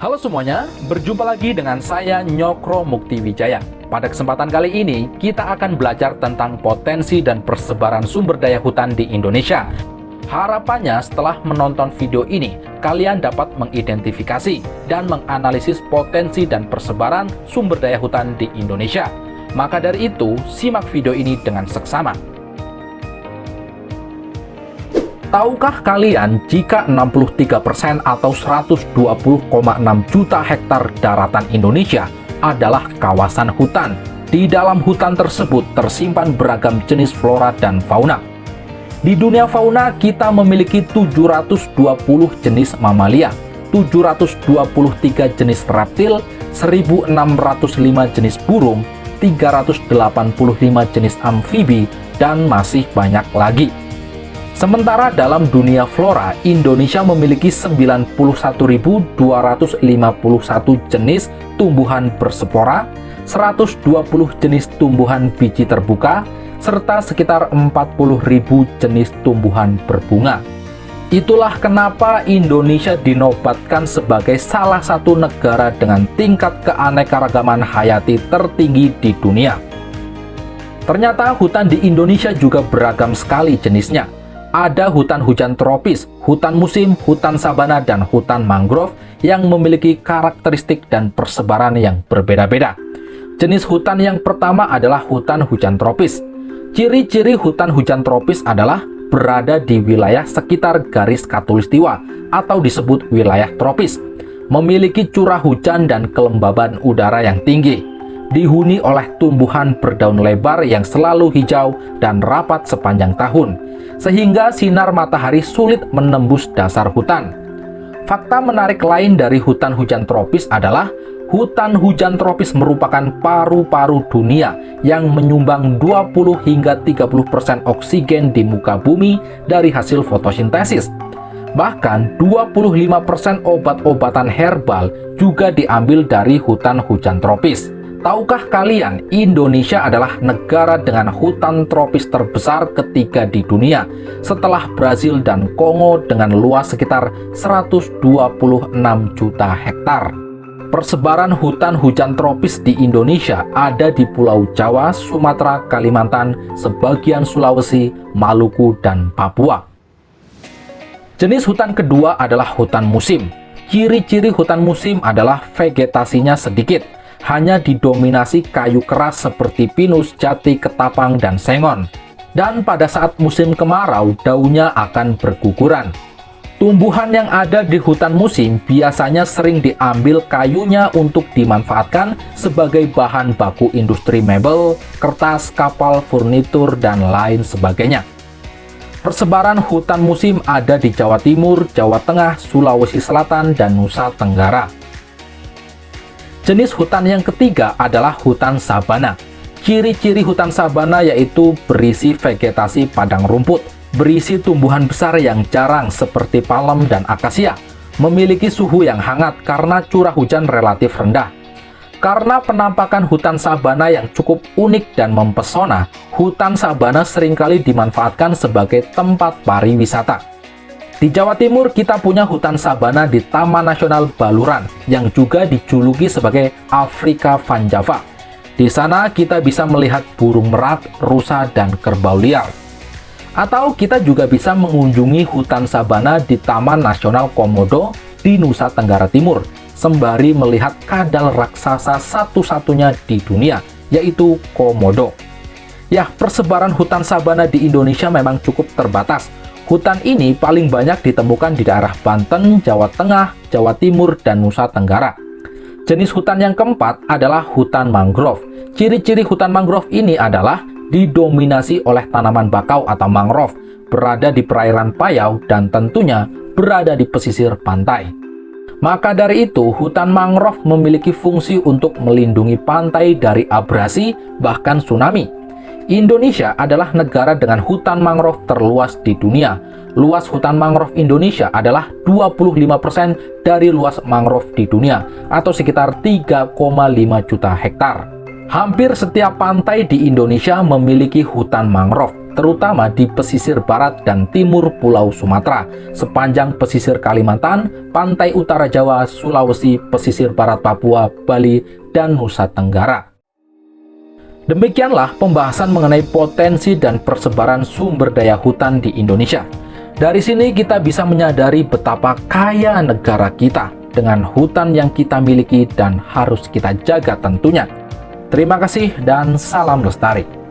Halo semuanya, berjumpa lagi dengan saya Nyokro Mukti Wijaya. Pada kesempatan kali ini, kita akan belajar tentang potensi dan persebaran sumber daya hutan di Indonesia. Harapannya setelah menonton video ini, kalian dapat mengidentifikasi dan menganalisis potensi dan persebaran sumber daya hutan di Indonesia. Maka dari itu, simak video ini dengan seksama. Tahukah kalian jika 63% atau 120,6 juta hektar daratan Indonesia adalah kawasan hutan? Di dalam hutan tersebut tersimpan beragam jenis flora dan fauna. Di dunia fauna kita memiliki 720 jenis mamalia, 723 jenis reptil, 1.605 jenis burung, 385 jenis amfibi, dan masih banyak lagi. Sementara dalam dunia flora, Indonesia memiliki 91.251 jenis tumbuhan berspora, 120 jenis tumbuhan biji terbuka, serta sekitar 40.000 jenis tumbuhan berbunga. Itulah kenapa Indonesia dinobatkan sebagai salah satu negara dengan tingkat keanekaragaman hayati tertinggi di dunia. Ternyata hutan di Indonesia juga beragam sekali jenisnya. Ada hutan hujan tropis, hutan musim, hutan sabana, dan hutan mangrove yang memiliki karakteristik dan persebaran yang berbeda-beda. Jenis hutan yang pertama adalah hutan hujan tropis. Ciri-ciri hutan hujan tropis adalah berada di wilayah sekitar garis khatulistiwa atau disebut wilayah tropis, memiliki curah hujan dan kelembaban udara yang tinggi, dihuni oleh tumbuhan berdaun lebar yang selalu hijau dan rapat sepanjang tahun, sehingga sinar matahari sulit menembus dasar hutan. Fakta menarik lain dari hutan hujan tropis adalah hutan hujan tropis merupakan paru-paru dunia yang menyumbang 20 hingga 30% oksigen di muka bumi dari hasil fotosintesis. Bahkan 25% obat-obatan herbal juga diambil dari hutan hujan tropis. Tahukah kalian, Indonesia adalah negara dengan hutan tropis terbesar ketiga di dunia, setelah Brazil dan Kongo dengan luas sekitar 126 juta hektar. Persebaran hutan hujan tropis di Indonesia ada di Pulau Jawa, Sumatera, Kalimantan, sebagian Sulawesi, Maluku, dan Papua. Jenis hutan kedua adalah hutan musim. Ciri-ciri hutan musim adalah vegetasinya sedikit, hanya didominasi kayu keras seperti pinus, jati, ketapang, dan sengon. Dan pada saat musim kemarau, daunnya akan berguguran. Tumbuhan yang ada di hutan musim biasanya sering diambil kayunya untuk dimanfaatkan sebagai bahan baku industri mebel, kertas, kapal, furnitur, dan lain sebagainya. Persebaran hutan musim ada di Jawa Timur, Jawa Tengah, Sulawesi Selatan, dan Nusa Tenggara. Jenis hutan yang ketiga adalah hutan sabana. Ciri-ciri hutan sabana yaitu berisi vegetasi padang rumput, berisi tumbuhan besar yang jarang seperti palem dan akasia, memiliki suhu yang hangat karena curah hujan relatif rendah. Karena penampakan hutan sabana yang cukup unik dan mempesona, hutan sabana seringkali dimanfaatkan sebagai tempat pariwisata. Di Jawa Timur kita punya hutan sabana di Taman Nasional Baluran yang juga dijuluki sebagai Afrika Van Java. Di sana kita bisa melihat burung merak, rusa, dan kerbau liar. Atau kita juga bisa mengunjungi hutan sabana di Taman Nasional Komodo di Nusa Tenggara Timur, sembari melihat kadal raksasa satu-satunya di dunia, yaitu komodo. Ya, persebaran hutan sabana di Indonesia memang cukup terbatas. Hutan ini paling banyak ditemukan di daerah Banten, Jawa Tengah, Jawa Timur, dan Nusa Tenggara. Jenis hutan yang keempat adalah hutan mangrove. Ciri-ciri hutan mangrove ini adalah didominasi oleh tanaman bakau atau mangrove, berada di perairan payau, dan tentunya berada di pesisir pantai. Maka dari itu, hutan mangrove memiliki fungsi untuk melindungi pantai dari abrasi, bahkan tsunami. Indonesia adalah negara dengan hutan mangrove terluas di dunia. Luas hutan mangrove Indonesia adalah 25% dari luas mangrove di dunia, atau sekitar 3,5 juta hektar. Hampir setiap pantai di Indonesia memiliki hutan mangrove. terutama di pesisir barat dan timur Pulau Sumatera, sepanjang pesisir Kalimantan, pantai utara Jawa, Sulawesi, pesisir barat Papua, Bali, dan Nusa Tenggara. Demikianlah pembahasan mengenai potensi dan persebaran sumber daya hutan di Indonesia. Dari sini kita bisa menyadari betapa kaya negara kita dengan hutan yang kita miliki dan harus kita jaga tentunya. Terima kasih dan salam lestari.